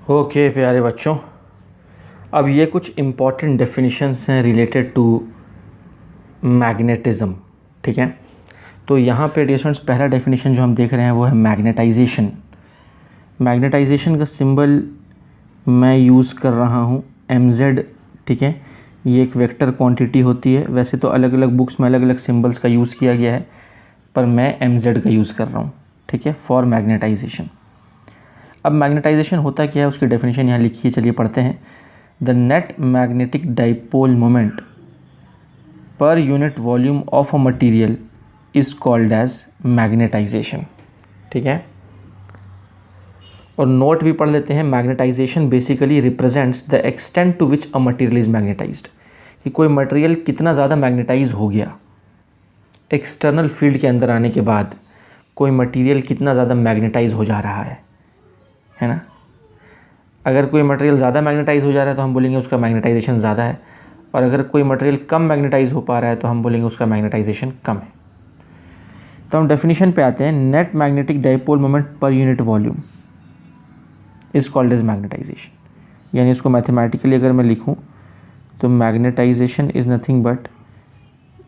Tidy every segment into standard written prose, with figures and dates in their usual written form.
Okay प्यारे बच्चों, अब ये कुछ इम्पॉर्टेंट डेफिनेशंस हैं रिलेटेड टू मैग्नेटिज़्म। ठीक है, तो यहाँ पे डियर स्टूडेंट्स पहला डेफिनेशन जो हम देख रहे हैं वो है मैग्नेटाइजेशन। मैग्नेटाइजेशन का सिंबल मैं यूज़ कर रहा हूँ mz। ठीक है, ये एक वेक्टर क्वांटिटी होती है। वैसे तो अलग अलग बुक्स में अलग अलग सिंबल्स का यूज़ किया गया है, पर मैं mz का यूज़ कर रहा हूँ। ठीक है, फॉर मैग्नेटाइजेशन। अब मैग्नेटाइजेशन होता क्या है, उसकी डेफिनेशन यहाँ लिखी है, चलिए पढ़ते हैं। The net magnetic dipole moment per unit volume of a material is called as magnetization. ठीक है, और नोट भी पढ़ लेते हैं। Magnetization basically represents the extent to which a material is magnetized, कि कोई मटीरियल कितना ज़्यादा मैग्नेटाइज हो गया। एक्सटर्नल फील्ड के अंदर आने के बाद कोई मटीरियल कितना ज़्यादा मैग्नेटाइज हो जा रहा है ना। अगर कोई मटेरियल ज़्यादा मैग्नेटाइज हो जा रहा है तो हम बोलेंगे उसका मैग्नेटाइजेशन ज़्यादा है, और अगर कोई मटेरियल कम मैग्नेटाइज हो पा रहा है तो हम बोलेंगे उसका मैग्नेटाइजेशन कम है। तो हम डेफिनेशन पे आते हैं। Net magnetic dipole moment per unit volume is called as magnetization. यानी इसको मैथमेटिकली अगर मैं लिखूं तो magnetization is nothing but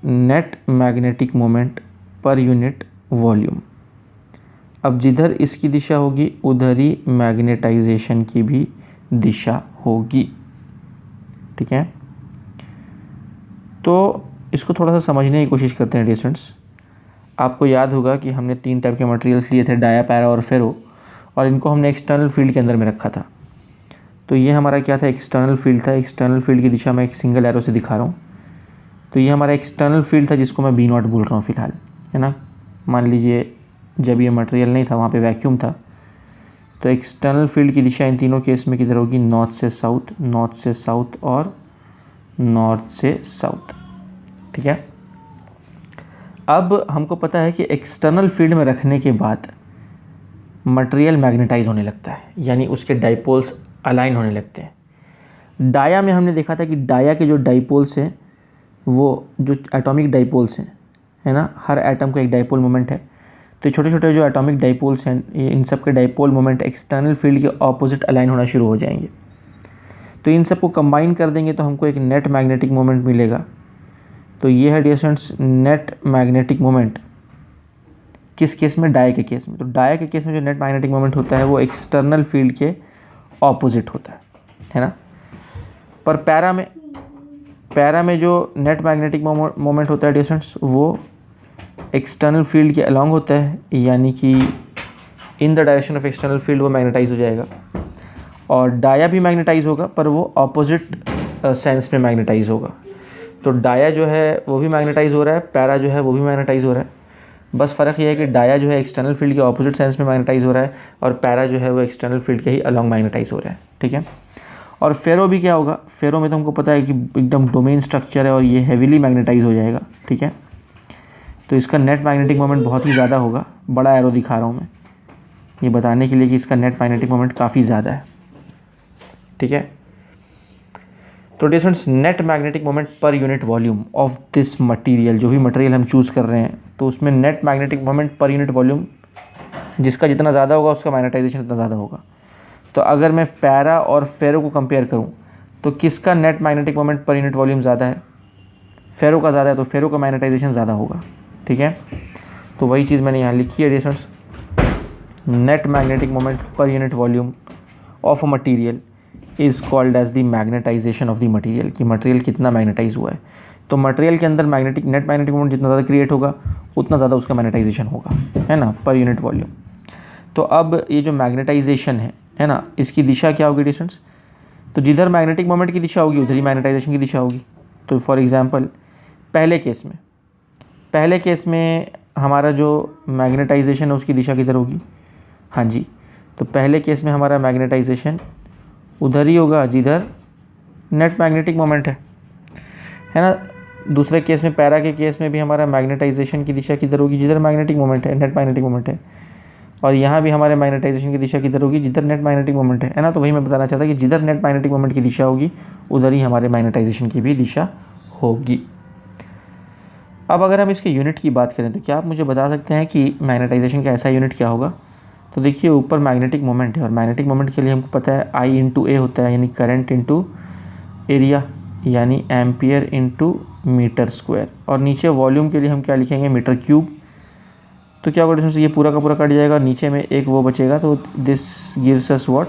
net magnetic moment per unit volume. अब जिधर इसकी दिशा होगी उधर ही मैग्नेटाइजेशन की भी दिशा होगी। ठीक है, तो इसको थोड़ा सा समझने की कोशिश करते हैं डियर स्टूडेंट्स। आपको याद होगा कि हमने 3 टाइप के मटेरियल्स लिए थे, डाया, पैरा और फेरो, और इनको हमने एक्सटर्नल फील्ड के अंदर में रखा था। तो ये हमारा क्या था, एक्सटर्नल फील्ड था। एक्सटर्नल फील्ड की दिशा में एक सिंगल एरो से दिखा रहा हूँ। तो ये हमारा एक्सटर्नल फील्ड था जिसको मैं B0 बोल रहा हूँ फ़िलहाल, है ना। मान लीजिए जब ये मटेरियल नहीं था वहाँ पे वैक्यूम था। तो एक्सटर्नल फील्ड की दिशा इन तीनों केस में किधर होगी, नॉर्थ से साउथ, नॉर्थ से साउथ और नॉर्थ से साउथ। ठीक है, अब हमको पता है कि एक्सटर्नल फील्ड में रखने के बाद मटेरियल मैग्नेटाइज होने लगता है, यानी उसके डाइपोल्स अलाइन होने लगते हैं। डाया में हमने देखा था कि डाया के जो डाइपोल्स हैं वो जो एटॉमिक डाइपोल्स हैं, है ना, हर एटम का एक डाइपोल मोमेंट है। तो छोटे छोटे जो एटॉमिक डाइपोल्स हैं, इन सब के डाइपोल मोमेंट एक्सटर्नल फील्ड के ऑपोजिट अलाइन होना शुरू हो जाएंगे। तो इन सबको कंबाइन कर देंगे तो हमको एक नेट मैग्नेटिक मोमेंट मिलेगा। तो ये है dear students net magnetic moment. किस केस में, डाया के केस में। तो डाया के केस में जो नेट मैग्नेटिक मोमेंट होता है वो एक्सटर्नल फील्ड के ऑपोजिट होता है ना। पर पैरा में जो नेट मैग्नेटिक मोमेंट होता है डियर स्टूडेंट्स वो एक्सटर्नल फील्ड के अलॉन्ग होता है, यानी कि in the direction of external field वो मैग्नेटाइज हो जाएगा। और डाया भी मैग्नेटाइज होगा पर वो ऑपोजिट सेंस में मैग्नेटाइज होगा। तो डाया जो है वो भी मैग्नेटाइज हो रहा है, पैरा जो है वो भी मैग्नेटाइज हो रहा है। बस फ़र्क ये है कि डाया जो है एक्सटर्नल फील्ड के ऑपोजिट सेंस में मैग्नेटाइज हो रहा है, और पैरा जो है वो एक्सटर्नल फील्ड के ही अलॉन्ग मैग्नेटाइज हो रहा है। ठीक है, और फेरो भी क्या होगा, फेरो में तो हमको पता है कि एकदम डोमेन स्ट्रक्चर है और ये हैवीली मैग्नेटाइज हो जाएगा। ठीक है, तो इसका नेट मैग्नेटिक मोमेंट बहुत ही ज़्यादा होगा। बड़ा एरो दिखा रहा हूँ मैं ये बताने के लिए कि इसका नेट मैग्नेटिक मोमेंट काफ़ी ज़्यादा है। ठीक है, तो dear students net magnetic moment per unit volume of this material, जो भी मटेरियल हम चूज़ कर रहे हैं तो उसमें net magnetic moment per unit volume जिसका जितना ज़्यादा होगा उसका मैग्नेटाइजेशन उतना ज़्यादा होगा। तो अगर मैं पैरा और फेरो को कंपेयर करूँ तो किसका net magnetic moment per unit volume ज़्यादा है, फेरो का ज़्यादा है, तो फेरो का मैग्नेटाइजेशन ज़्यादा होगा। ठीक है, तो वही चीज़ मैंने यहाँ लिखी है dear students. Net magnetic moment per unit volume of a material is called as the magnetization of the material, कि मटेरियल कितना मैग्नेटाइज हुआ है। तो मटेरियल के अंदर नेट मैग्नेटिक मोमेंट जितना ज़्यादा क्रिएट होगा उतना ज़्यादा उसका मैग्नेटाइजेशन होगा, है ना, पर यूनिट वॉल्यूम। तो अब ये जो मैग्नेटाइजेशन है ना, इसकी दिशा क्या होगी डिस्टेंस, तो जिधर मैग्नेटिक मोमेंट की दिशा होगी उधर ही मैग्नेटाइजेशन की दिशा होगी। तो फॉर एग्जांपल पहले केस में हमारा जो मैग्नेटाइजेशन है उसकी दिशा किधर होगी, हाँ जी, तो पहले केस में हमारा मैग्नेटाइजेशन उधर ही होगा जिधर नेट मैग्नेटिक मोमेंट है ना। दूसरे केस में, पैरा के केस में भी हमारा मैग्नेटाइजेशन की दिशा किधर होगी, जिधर मैग्नेटिक मोमेंट है, नेट मैग्नेटिक मोमेंट है। और यहाँ भी हमारे मैग्नेटाइजेशन की दिशा किधर होगी, जिधर नेट मैग्नेटिक मोमेंट है ना। तो वही मैं बताना चाहता कि जिधर नेट मैग्नेटिक मोमेंट की दिशा होगी उधर ही हमारे मैग्नेटाइजेशन की भी दिशा होगी। अब अगर हम इसके यूनिट की बात करें तो क्या आप मुझे बता सकते हैं कि मैग्नेटाइजेशन का ऐसा यूनिट क्या होगा। तो देखिए ऊपर मैग्नेटिक मोमेंट है, और मैग्नेटिक मोमेंट के लिए हमको पता है I इंटू ए होता है, यानी करंट इंटू एरिया, यानी एम्पियर इंटू मीटर स्क्वायर, और नीचे वॉल्यूम के लिए हम क्या लिखेंगे, मीटर क्यूब। तो क्या होगा इसमें, ये पूरा का पूरा कट जाएगा, नीचे में एक वो बचेगा, तो this gives us what,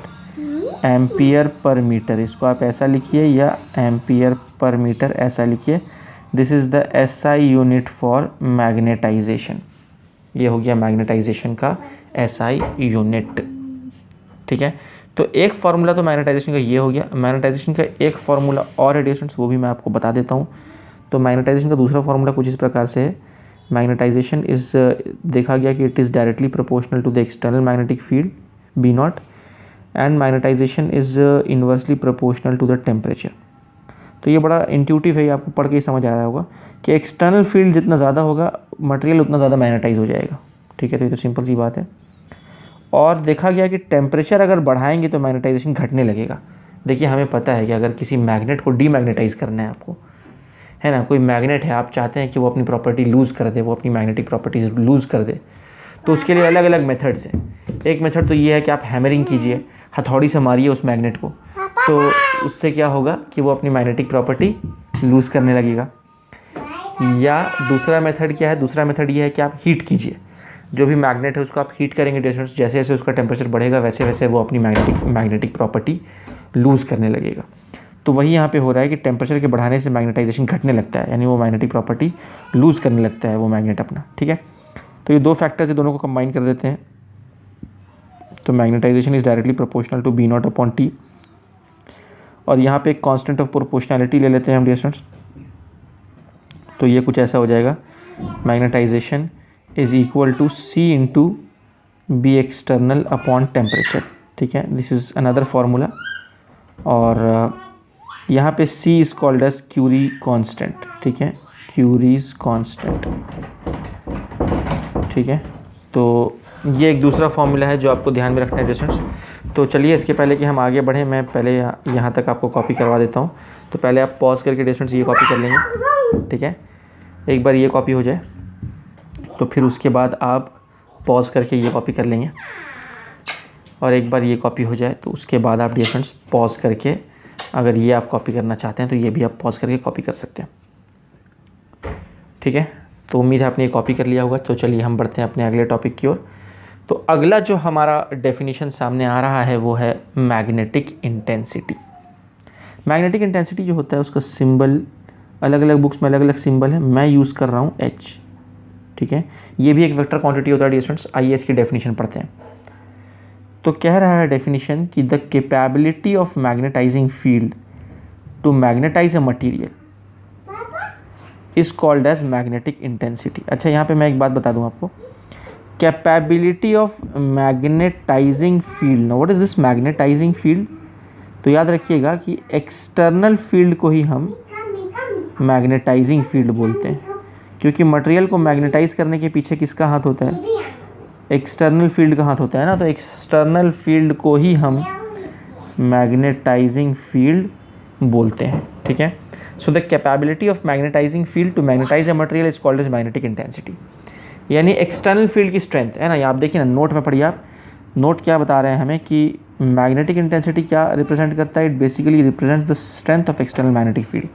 ampere per metre. इसको आप ऐसा लिखिए या एम्पियर पर मीटर ऐसा लिखिए। This is the SI unit for magnetization. ये हो गया मैग्नेटाइजेशन का SI यूनिट। ठीक है, तो एक फार्मूला तो मैग्नेटाइजेशन का ये हो गया। मैग्नेटाइजेशन का एक फार्मूला और है डिस्टेंस, वो भी मैं आपको बता देता हूँ। तो मैग्नेटाइजेशन का दूसरा फार्मूला कुछ इस प्रकार से है। मैग्नेटाइजेशन इज़, देखा गया कि it is directly proportional to the external magnetic field B0, and magnetization is inversely proportional to the temperature. तो ये बड़ा इंट्यूटिव है, आपको पढ़ के ही समझ आ रहा होगा कि एक्सटर्नल फील्ड जितना ज़्यादा होगा मटेरियल उतना ज़्यादा मैग्नेटाइज हो जाएगा। ठीक है, तो ये तो सिंपल सी बात है। और देखा गया कि टेम्परेचर अगर बढ़ाएंगे तो मैग्नेटाइजेशन घटने लगेगा। देखिए हमें पता है कि अगर किसी मैग्नेट को डीमैग्नेटाइज करना है आपको, है ना, कोई मैग्नेट है, आप चाहते हैं कि वो अपनी प्रॉपर्टी लूज़ कर दे, वो अपनी मैग्नेटिक प्रॉपर्टीज लूज़ कर दे, तो उसके लिए अलग अलग मेथड्स हैं। एक मेथड तो ये है कि आप हैमरिंग कीजिए, हथौड़ी से मारिए उस मैग्नेट को, तो उससे क्या होगा कि वो अपनी मैग्नेटिक प्रॉपर्टी लूज़ करने लगेगा। या दूसरा मेथड क्या है, दूसरा मेथड ये है कि आप हीट कीजिए, जो भी मैग्नेट है उसको आप हीट करेंगे डिस्टेंस, जैसे जैसे उसका टेम्परेचर बढ़ेगा वैसे वैसे वो अपनी मैग्नेटिक प्रॉपर्टी लूज़ करने लगेगा। तो वही यहाँ पे हो रहा है कि टेम्परेचर के बढ़ाने से मैग्नेटाइजेशन घटने लगता है, यानी वो मैग्नेटिक प्रॉपर्टी लूज़ करने लगता है वो मैग्नेट अपना। ठीक है, तो ये दो फैक्टर्स है, दोनों को कंबाइन कर देते हैं। तो magnetization is directly proportional to B0 upon T, और यहाँ पे एक कांस्टेंट ऑफ प्रोपोर्शनैलिटी ले लेते हैं हम डियर स्टूडेंट्स। तो ये कुछ ऐसा हो जाएगा, magnetization is equal to C into B external upon temperature. ठीक है, दिस इज़ अनदर फार्मूला। और यहाँ पे C is called as Curie constant. ठीक है, क्यूरीज कांस्टेंट। ठीक है, तो ये एक दूसरा फार्मूला है जो आपको ध्यान में रखना है डिस्टेंस। तो चलिए इसके पहले कि हम आगे बढ़ें, मैं पहले यहाँ तक आपको कॉपी करवा देता हूँ। तो पहले आप पॉज करके डिस्टेंस ये कॉपी कर लेंगे। ठीक है, एक बार ये कॉपी हो जाए तो फिर उसके बाद आप पॉज करके ये कॉपी कर लेंगे, और एक बार ये कॉपी हो जाए तो उसके बाद आप डिस्टेंस पॉज करके, अगर ये आप कॉपी करना चाहते हैं तो ये भी आप पॉज करके कॉपी कर सकते हैं। ठीक है, तो उम्मीद है आपने ये कॉपी कर लिया होगा। तो चलिए हम बढ़ते हैं अपने अगले टॉपिक की ओर। तो अगला जो हमारा डेफिनेशन सामने आ रहा है वो है मैग्नेटिक इंटेंसिटी। मैग्नेटिक इंटेंसिटी जो होता है उसका सिंबल अलग अलग बुक्स में अलग अलग सिंबल है, मैं यूज़ कर रहा हूँ H। ठीक है, ये भी एक वेक्टर क्वांटिटी होता है डियर स्टूडेंट्स। आइए इसकी डेफिनेशन पढ़ते हैं। तो कह रहा है डेफिनेशन कि the capability of magnetizing field to magnetize a material is called as magnetic intensity. अच्छा, यहाँ पे मैं एक बात बता दूँ आपको, capability of magnetizing field. Now what is this magnetizing field? तो याद रखिएगा कि एक्सटर्नल फील्ड को ही हम मैग्नेटाइजिंग फील्ड बोलते हैं, क्योंकि मटेरियल को मैग्नेटाइज करने के पीछे किसका हाथ होता है? एक्सटर्नल फील्ड का हाथ होता है ना। तो एक्सटर्नल फील्ड को ही हम मैग्नेटाइजिंग फील्ड बोलते हैं। ठीक है, so the capability of magnetizing field to magnetize a material is called as magnetic intensity, यानी एक्सटर्नल फील्ड की स्ट्रेंथ है ना। ये आप देखिए ना, नोट में पढ़िए आप, नोट क्या बता रहे हैं हमें कि मैग्नेटिक इंटेंसिटी क्या रिप्रेजेंट करता है? It basically represents the strength of external magnetic field.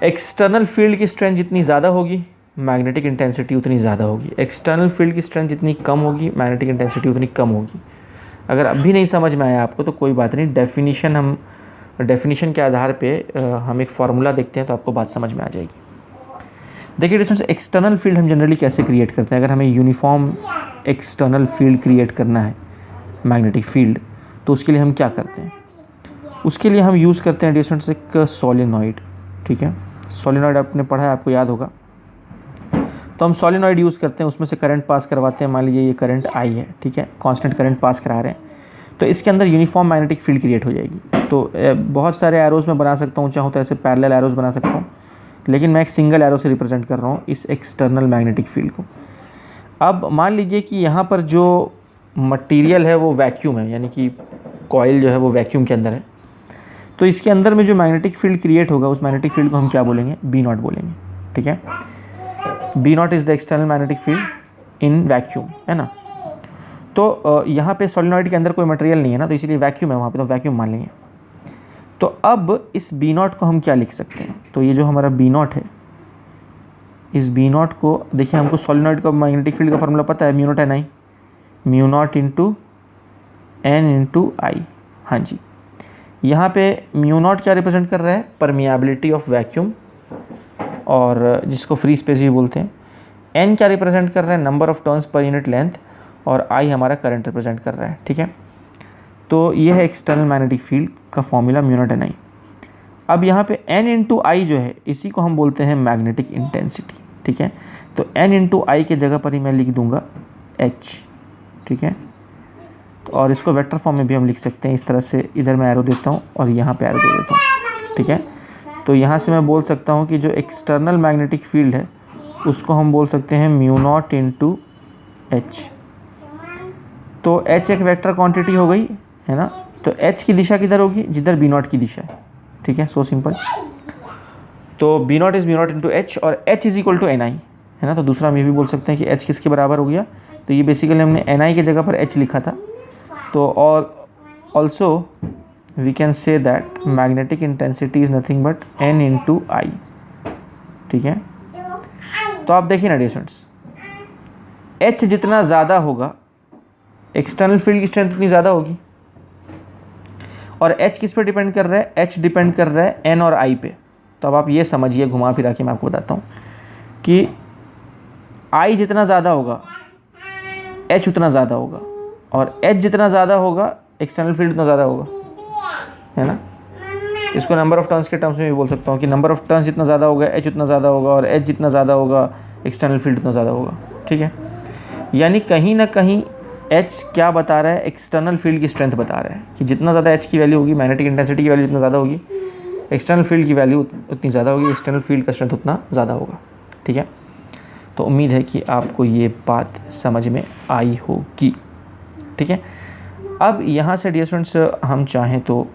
External field की स्ट्रेंथ जितनी ज़्यादा होगी मैग्नेटिक इंटेंसिटी उतनी ज़्यादा होगी, एक्सटर्नल फील्ड की स्ट्रेंथ जितनी कम होगी मैग्नेटिक इंटेंसिटी उतनी कम होगी। अगर अभी नहीं समझ में आया आपको तो कोई बात नहीं, डेफिनेशन के आधार पे हम एक फार्मूला देखते हैं तो आपको बात समझ में आ जाएगी। देखिए डिस्टेंस, एक्सटर्नल फील्ड हम जनरली कैसे क्रिएट करते हैं? अगर हमें यूनिफॉर्म एक्सटर्नल फील्ड क्रिएट करना है मैग्नेटिक फील्ड, तो उसके लिए हम क्या करते हैं? उसके लिए हम यूज़ करते हैं डिस्टेंस एक सोलेनॉइड। ठीक है, सोलेनॉइड आपने पढ़ा है, आपको याद होगा। तो हम सोलेनॉइड यूज़ करते हैं, उसमें से करंट पास करवाते हैं। मान लीजिए ये करंट I है, ठीक है, कांस्टेंट करंट पास करा रहे हैं, तो इसके अंदर यूनिफॉर्म मैग्नेटिक फील्ड क्रिएट हो जाएगी। तो बहुत सारे एरोज़ में बना सकता हूँ, चाहूँ तो ऐसे पैरेलल एरोज़ बना सकता हूँ, लेकिन मैं एक सिंगल एरो से रिप्रेजेंट कर रहा हूँ इस एक्सटर्नल मैग्नेटिक फील्ड को। अब मान लीजिए कि यहाँ पर जो मटेरियल है वो वैक्यूम है, यानी कि कॉइल जो है वो वैक्यूम के अंदर है। तो इसके अंदर में जो मैग्नेटिक फील्ड क्रिएट होगा उस मैग्नेटिक फील्ड को हम क्या बोलेंगे? B0 बोलेंगे। ठीक है, B0 is the external magnetic field in vacuum, है ना। तो यहाँ पे सोलिनॉइड के अंदर कोई मटेरियल नहीं है ना, तो इसीलिए वैक्यूम है वहाँ पे, तो वैक्यूम मान लेंगे। तो अब इस बी नॉट को हम क्या लिख सकते हैं, तो ये जो हमारा बी नॉट है, इस बी नॉट को देखिए, हमको सोलिनॉइड का मैग्नेटिक फील्ड का फॉर्मूला पता है, mu naught N I, mu naught into N into I. हाँ जी, यहाँ पे म्यू नॉट क्या रिप्रेजेंट कर रहा है, परमिएबिलिटी ऑफ वैक्यूम, और जिसको फ्री स्पेस भी बोलते हैं। एन क्या रिप्रेजेंट कर रहा है, number of turns per unit length, और आई हमारा करंट रिप्रेजेंट कर रहा है। ठीक है, तो ये है एक्सटर्नल मैग्नेटिक फील्ड का फॉर्मूला म्यू नॉट एन आई। अब यहाँ पे एन इंटू आई जो है, इसी को हम बोलते हैं मैग्नेटिक इंटेंसिटी। ठीक है, तो एन इंटू आई के जगह पर ही मैं लिख दूंगा एच। ठीक है, और इसको वेक्टर फॉर्म में भी हम लिख सकते हैं इस तरह से, इधर मैं एरो देता हूँ और यहाँ पे एरो दे देता हूँ। ठीक है, तो यहाँ से मैं बोल सकता हूँ कि जो एक्सटर्नल मैग्नेटिक फील्ड है उसको हम बोल सकते हैं म्यू नॉट इंटू एच। तो एच एक वेक्टर क्वांटिटी हो गई है ना, तो एच की दिशा किधर होगी, जिधर बी नॉट की दिशा है। ठीक है, सो सिंपल। तो B naught is mu naught into H, और H is equal to N I है ना। तो दूसरा हम ये भी बोल सकते हैं कि एच किसके बराबर हो गया, तो ये बेसिकली हमने एन आई की जगह पर एच लिखा था। तो और also we can say that magnetic intensity is nothing but N into I. ठीक है, तो आप देखिए ना डियर स्टूडेंट्स, एच जितना ज़्यादा होगा एक्सटर्नल फील्ड की स्ट्रेंथ उतनी ज़्यादा होगी, और एच किस पे डिपेंड कर रहा है, एच डिपेंड कर रहा है एन और आई पे। तो अब आप ये समझिए, घुमा फिरा के मैं आपको बताता हूँ कि आई जितना ज़्यादा होगा एच उतना ज़्यादा होगा, और एच जितना ज़्यादा होगा एक्सटर्नल फील्ड उतना ज़्यादा होगा, है ना। इसको नंबर ऑफ टर्न्स के टर्म्स में भी बोल सकता हूँ कि नंबर ऑफ टर्न्स जितना ज़्यादा होगा एच उतना ज़्यादा होगा, और एच जितना ज़्यादा होगा एक्सटर्नल फील्ड उतना ज़्यादा होगा। ठीक है, यानी कहीं ना कहीं एच क्या बता रहा है, एक्सटर्नल फील्ड की स्ट्रेंथ बता रहा है कि जितना ज़्यादा एच की वैल्यू होगी, मैग्नेटिक इंटेंसिटी की वैल्यू जितना ज़्यादा होगी, एक्सटर्नल फील्ड की वैल्यू उतनी ज़्यादा होगी, एक्सटर्नल फील्ड का स्ट्रेंथ उतना ज़्यादा होगा। ठीक है, तो उम्मीद है कि आपको ये बात समझ में आई होगी। ठीक है, अब यहाँ से डियर स्टूडेंट्स हम चाहें तो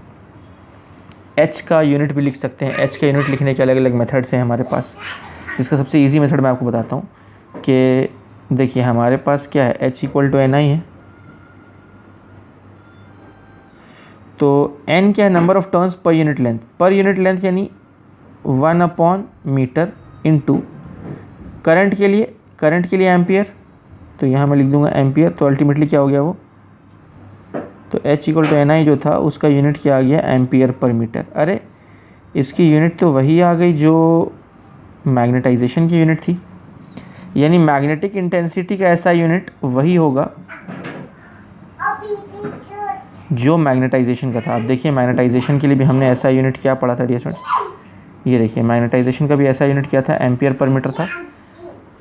एच का यूनिट भी लिख सकते हैं। एच का यूनिट लिखने के अलग अलग मेथड्स हैं हमारे पास, जिसका सबसे इजी मेथड मैं आपको बताता हूँ कि देखिए हमारे पास क्या है, H equal to N I है। तो एन क्या है, number of turns per unit length, per unit length यानी 1/मीटर इंटू करंट के लिए एम्पियर, तो यहाँ मैं लिख दूंगा एम्पियर। तो अल्टीमेटली क्या हो गया वो, तो एच इक्वल टू एन आई जो था उसका यूनिट क्या आ गया, एम्पियर पर मीटर। अरे इसकी यूनिट तो वही आ गई जो मैग्नेटाइजेशन की यूनिट थी, यानी मैग्नेटिक इंटेंसिटी का ऐसा यूनिट वही होगा जो मैग्नेटाइजेशन का था। आप देखिए मैग्नेटाइजेशन के लिए भी हमने ऐसा यूनिट क्या पढ़ा था डियर स्टूडेंट्स, ये देखिए मैग्नेटाइजेशन का भी ऐसा यूनिट क्या था, एम्पियर पर मीटर था,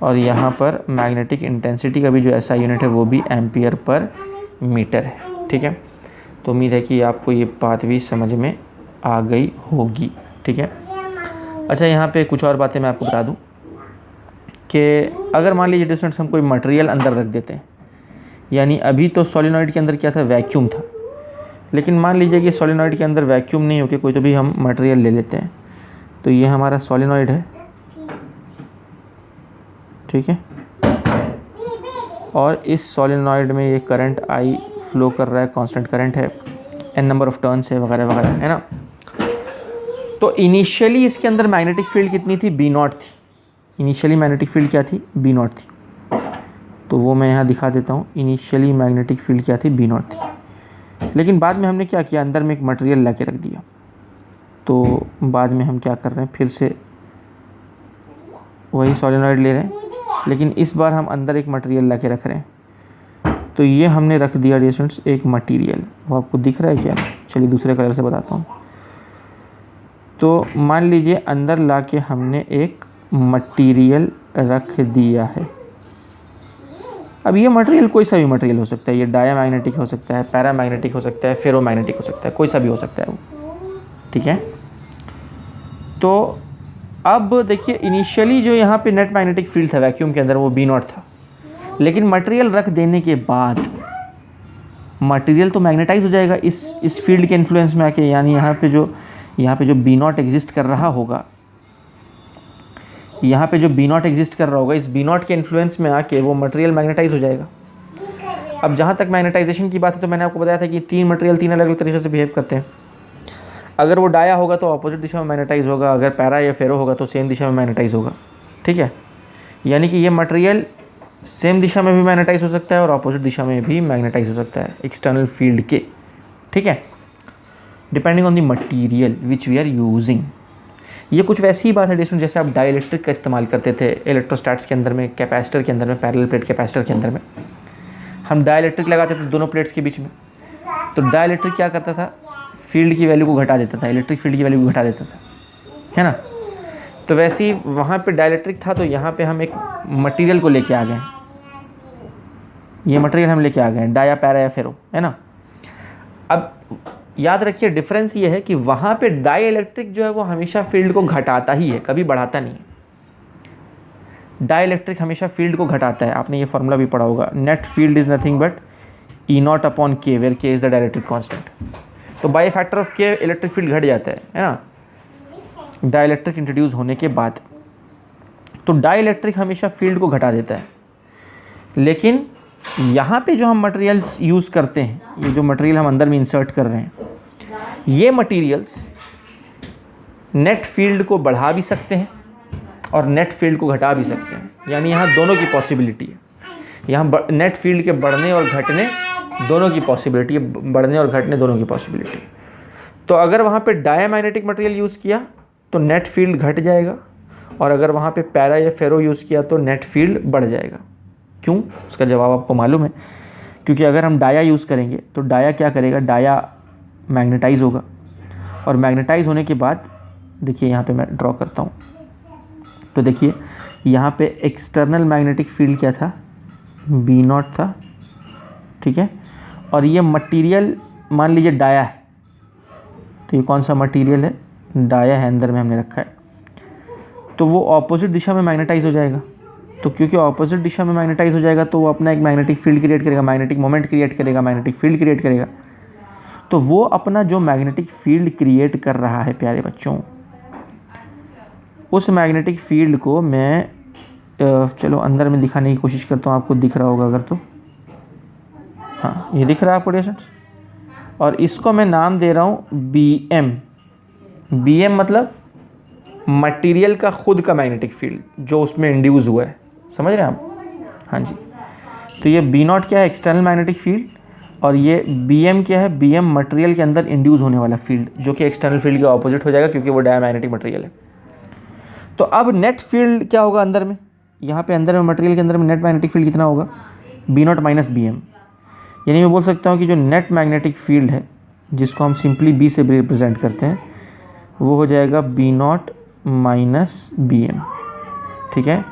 और यहाँ पर मैग्नेटिक इंटेंसिटी का भी जो ऐसा यूनिट है वो भी एम्पियर पर मीटर है। ठीक है, तो उम्मीद है कि आपको ये बात भी समझ में आ गई होगी। ठीक है, अच्छा यहाँ पे कुछ और बातें मैं आपको बता दूँ कि अगर मान लीजिए स्टूडेंट्स हम कोई मटेरियल अंदर रख देते हैं, यानी अभी तो सोलिनॉइड के अंदर क्या था, वैक्यूम था, लेकिन मान लीजिए कि सोलिनॉइड के अंदर वैक्यूम नहीं होके कोई तो भी हम मटेरियल ले लेते हैं। तो ये हमारा सोलिनॉइड है, ठीक है, और इस सोलिनॉइड में ये करंट आई फ्लो कर रहा है, कांस्टेंट करंट है, एन नंबर ऑफ टर्न्स है वगैरह वगैरह, है ना। तो इनिशियली इसके अंदर मैग्नेटिक फील्ड कितनी थी, बी नॉट थी। इनिशियली मैग्नेटिक फील्ड क्या थी, बी नॉट थी। तो वो मैं यहाँ दिखा देता हूँ, इनिशियली मैग्नेटिक फील्ड क्या थी, बी नॉट थी। लेकिन बाद में हमने क्या किया, अंदर में एक मटेरियल ला के रख दिया। तो बाद में हम क्या कर रहे हैं, फिर से वही सोलिनॉइड ले रहे हैं, लेकिन इस बार हम अंदर एक मटेरियल ला के रख रहे हैं। तो ये हमने रख दिया डियर स्टूडेंट्स एक मटेरियल, वो आपको दिख रहा है क्या, चलिए दूसरे कलर से बताता हूँ। तो मान लीजिए अंदर ला के हमने एक मटेरियल रख दिया है। अब ये मटेरियल कोई सा भी मटेरियल हो सकता है, ये डायामैग्नेटिक हो सकता है, पैरामैग्नेटिक हो सकता है, फेरोमैग्नेटिक हो सकता है, कोई सा भी हो सकता है वो। ठीक है, तो अब देखिए इनिशियली जो यहाँ पे नेट मैग्नेटिक फील्ड था वैक्यूम के अंदर वो बी नॉट था, लेकिन मटेरियल रख देने के बाद मटेरियल तो मैग्नेटाइज हो जाएगा इस फील्ड के इन्फ्लुएंस में आके, यानी यहाँ पे जो बी नॉट एग्जिस्ट कर रहा होगा, इस बी नॉट के इन्फ्लुएंस में आके वो मटेरियल मैग्नेटाइज हो जाएगा। अब जहाँ तक मैग्नेटाइजेशन की बात है तो मैंने आपको बताया था कि तीन मटेरियल तीन अलग अलग तरीके से बिहेव करते हैं। अगर वो डाया होगा तो अपोजिट दिशा में मैग्नेटाइज होगा, अगर पैरा या फेरो होगा तो सेम दिशा में मैग्नेटाइज होगा। ठीक है, यानी कि ये मटेरियल सेम दिशा में भी मैग्नेटाइज हो सकता है और अपोजिट दिशा में भी मैग्नेटाइज हो सकता है एक्सटर्नल फील्ड के। ठीक है, depending on the material which we are using. ये कुछ वैसी ही बात है डिस्टेंस जैसे आप डाइलेक्ट्रिक का इस्तेमाल करते थे इलेक्ट्रोस्टैट्स के अंदर में, कैपेसिटर के अंदर में, पैरेलल प्लेट कैपेसिटर के अंदर में हम डाइलेक्ट्रिक लगाते थे दोनों प्लेट्स के बीच में। तो डाइलेक्ट्रिक क्या करता था, फील्ड की वैल्यू को घटा देता था, इलेक्ट्रिक फील्ड की वैल्यू को घटा देता था, है ना। तो वैसे ही वहाँ पे डाइलेक्ट्रिक था तो यहाँ पे हम एक मटेरियल को लेके आ गए, ये मटेरियल हम लेके आ गए डाया पैरा या फेरो, है ना। अब याद रखिए डिफरेंस ये है कि वहाँ पे डाई इलेक्ट्रिक जो है वो हमेशा फील्ड को घटाता ही है, कभी बढ़ाता नहीं है। डाई इलेक्ट्रिक हमेशा फील्ड को घटाता है, आपने ये फॉर्मूला भी पढ़ा होगा, net field is nothing but E not upon के, वेयर के इज द डाइलेक्ट्रिक कांस्टेंट। तो बाय फैक्टर ऑफ के इलेक्ट्रिक फील्ड घट जाता है ना, डाई इलेक्ट्रिक इंट्रोड्यूस होने के बाद। तो डाई इलेक्ट्रिक हमेशा फील्ड को घटा देता है। लेकिन यहाँ पे जो हम मटेरियल्स यूज़ करते हैं, ये जो मटेरियल हम अंदर में इंसर्ट कर रहे हैं, ये मटेरियल्स नेट फील्ड को बढ़ा भी सकते हैं और नेट फील्ड को घटा भी सकते हैं। यानी यहाँ दोनों की पॉसिबिलिटी है, यहाँ नेट फील्ड के बढ़ने और घटने दोनों की पॉसिबिलिटी है, बढ़ने और घटने दोनों की पॉसिबिलिटी। तो अगर वहाँ पे डायमैग्नेटिक मटेरियल यूज़ किया तो नेट फील्ड घट जाएगा, और अगर वहाँ पे पैरा या फेरो यूज़ किया तो नेट फील्ड बढ़ जाएगा। क्यों? उसका जवाब आपको मालूम है, क्योंकि अगर हम डाया यूज़ करेंगे तो डाया क्या करेगा, डाया मैग्नेटाइज होगा, और मैग्नेटाइज होने के बाद देखिए यहाँ पे मैं ड्रॉ करता हूँ, तो देखिए यहाँ पे एक्सटर्नल मैग्नेटिक फील्ड क्या था, बी नॉट था। ठीक है, और ये मटेरियल मान लीजिए डाया है, तो ये कौन सा मटेरियल है, डाया है, अंदर में हमने रखा है, तो वो ऑपोजिट दिशा में मैग्नेटाइज हो जाएगा। तो क्योंकि ऑपोजिट दिशा में मैग्नेटाइज हो जाएगा तो वो अपना एक मैग्नेटिक फील्ड क्रिएट करेगा, मैग्नेटिक मोमेंट क्रिएट करेगा, मैग्नेटिक फील्ड क्रिएट करेगा। तो वो अपना जो मैग्नेटिक फील्ड क्रिएट कर रहा है प्यारे बच्चों, उस मैग्नेटिक फील्ड को मैं चलो अंदर में दिखाने की कोशिश करता हूँ, आपको दिख रहा होगा अगर तो, हाँ ये दिख रहा है आपको स्टूडेंट्स, और इसको मैं नाम दे रहा हूँ बी एम। बी एम मतलब मटेरियल का खुद का मैग्नेटिक फील्ड जो उसमें इंड्यूस हुआ है, समझ रहे हैं आप? हाँ जी। तो ये बी नॉट क्या है, एक्सटर्नल मैग्नेटिक फील्ड, और ये बी एम क्या है, बी एम मटेरियल के अंदर इंड्यूस होने वाला फील्ड जो कि एक्सटर्नल फील्ड के ऑपोजिट हो जाएगा क्योंकि वो डायमैग्नेटिक मटेरियल है। तो अब नेट फील्ड क्या होगा अंदर में, यहाँ पे अंदर में मटेरियल के अंदर में नेट मैग्नेटिक फील्ड कितना होगा, B naught minus B M. यानी मैं बोल सकता हूँ कि जो नेट मैग्नेटिक फील्ड है जिसको हम सिंपली बी से रिप्रेजेंट करते हैं वो हो जाएगा B naught minus B M. ठीक है,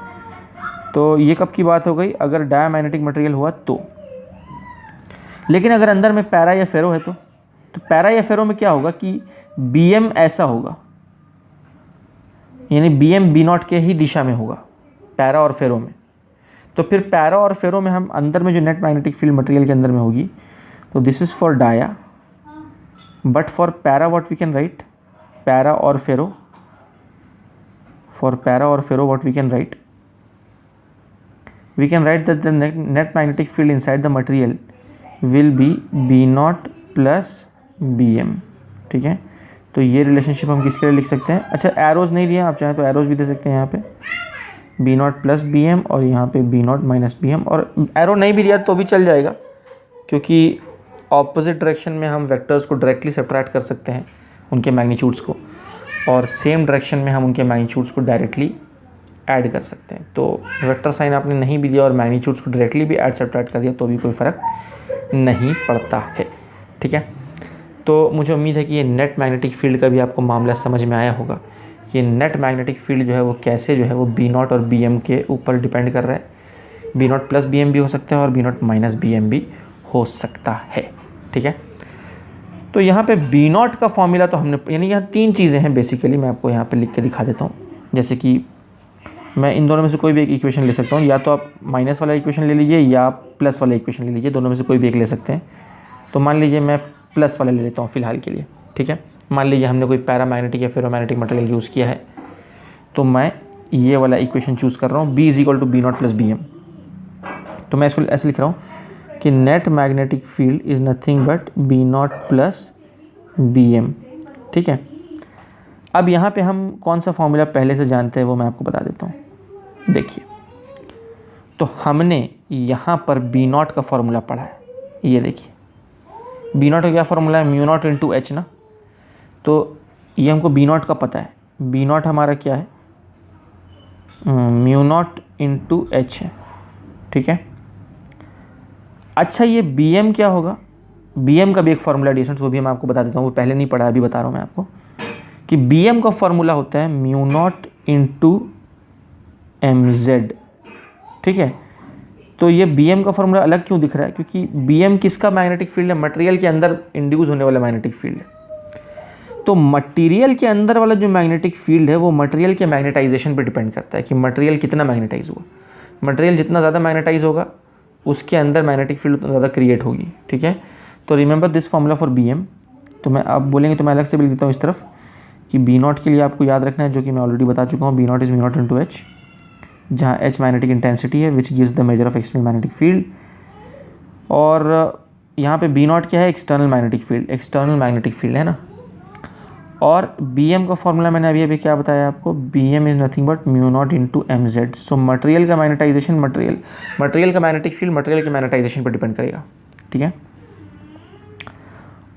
तो ये कब की बात हो गई, अगर डायमैग्नेटिक मटेरियल हुआ तो। लेकिन अगर अंदर में पैरा या फेरो है तो पैरा या फेरो में क्या होगा कि बी एम ऐसा होगा, यानी बी एम बी नॉट के ही दिशा में होगा पैरा और फेरो में। तो फिर पैरा और फेरो में हम अंदर में जो नेट मैग्नेटिक फील्ड मटेरियल के अंदर में होगी, तो this is for dia, but for para what we can write, para और फेरो, फॉर पैरा और ferro what we can write, we can write that the net magnetic field inside the material will be B not plus BM। ठीक है, तो ये relationship हम किसके लिए लिख सकते हैं, अच्छा एरोज़ नहीं दिए, आप चाहें तो एरोज़ भी दे सकते हैं यहाँ पे, B नॉट प्लस BM और यहाँ पे B नॉट माइनस BM, और एरो नहीं भी दिया तो भी चल जाएगा क्योंकि ऑपोजिट डायरेक्शन में हम वेक्टर्स को डायरेक्टली सब्ट्रैक्ट कर सकते हैं उनके मैग्नीट्यूड्स को, और सेम डायरेक्शन में हम उनके मैग्नीट्यूड्स को डायरेक्टली ऐड कर सकते हैं। तो वेक्टर साइन आपने नहीं भी दिया और मैग्नीट्यूड्स को डायरेक्टली भी ऐड सब्ट्रैक्ट कर दिया तो भी कोई फ़र्क नहीं पड़ता है। ठीक है, तो मुझे उम्मीद है कि ये नेट मैग्नेटिक फील्ड का भी आपको मामला समझ में आया होगा। ये नेट मैग्नेटिक फील्ड जो है वो कैसे जो है वो बी नॉट और बी एम के ऊपर डिपेंड कर रहा है। B naught plus B M भी हो सकता है और B naught minus B M भी हो सकता है। ठीक है, तो यहाँ पे बी नॉट का फॉर्मूला तो हमने, यानी यहाँ तीन चीज़ें हैं बेसिकली, मैं आपको यहाँ पे लिख के दिखा देता हूँ। जैसे कि मैं इन दोनों में से कोई भी एक इक्वेशन ले सकता हूँ, या तो आप माइनस वाला इक्वेशन ले लीजिए या प्लस वाला इक्वेशन ले लीजिए, दोनों में से कोई भी एक ले सकते हैं। तो मान लीजिए मैं प्लस वाला ले लेता हूँ फ़िलहाल के लिए। ठीक है, मान लीजिए हमने कोई पैरामैग्नेटिक या फेरोमैग्नेटिक मटेरियल यूज़ किया है, तो मैं ये वाला इक्वेशन चूज़ कर रहा हूँ, b is equal to B naught plus B M. तो मैं इसको ऐसे लिख रहा हूँ, कि net magnetic field is nothing but B naught plus B M. ठीक है, अब यहाँ पे हम कौन सा फॉर्मूला पहले से जानते हैं वो मैं आपको बता देता हूँ। देखिए, तो हमने यहाँ पर बी नॉट का फॉर्मूला पढ़ा है। ये देखिए, बी नॉट का क्या फॉर्मूला है, म्यू नॉट इंटू एच ना। तो ये हमको बी नॉट का पता है। बी नॉट हमारा क्या है, म्यू नॉट इंटू एच है। ठीक है, अच्छा ये बी एम क्या होगा, बी एम का भी एक फॉर्मूला डिस्टेंस, वो भी मैं आपको बता देता हूँ, वो पहले नहीं पढ़ा, अभी बता रहा हूँ मैं आपको कि बी एम का फॉर्मूला होता है mu naught into M Z. ठीक है, तो ये बी एम का फॉर्मूला अलग क्यों दिख रहा है, क्योंकि बी एम किसका मैग्नेटिक फील्ड है, मटेरियल के अंदर इंड्यूस होने वाला मैग्नेटिक फील्ड है। तो मटेरियल के अंदर वाला जो मैग्नेटिक फील्ड है वो मटेरियल के मैग्नेटाइजेशन पे डिपेंड करता है कि मटेरियल कितना मैग्नेटाइज हुआ। मटेरियल जितना ज़्यादा मैग्नेटाइज होगा उसके अंदर मैग्नेटिक फील्ड उतना ज़्यादा क्रिएट होगी। ठीक है, तो remember this formula for B M. तो मैं आप बोलेंगे तो मैं अलग से भी लिख देता हूँ इस तरफ कि बी नॉट के लिए आपको याद रखना है, जो कि मैं ऑलरेडी बता चुका हूँ, B naught is mu naught into H, जहाँ एच मैग्नेटिक इंटेंसिटी है which gives the measure of external magnetic field. और यहाँ पे बी नॉट क्या है, external magnetic field, external magnetic field है ना। और बी एम का फॉर्मूला मैंने अभी क्या बताया आपको, B M is nothing but mu naught into M Z. So material का मैग्नेटाइजेशन, मटेरियल का मैग्नेटिक फील्ड मटेरियल के मैग्नेटाइजेशन पर डिपेंड करेगा। ठीक है,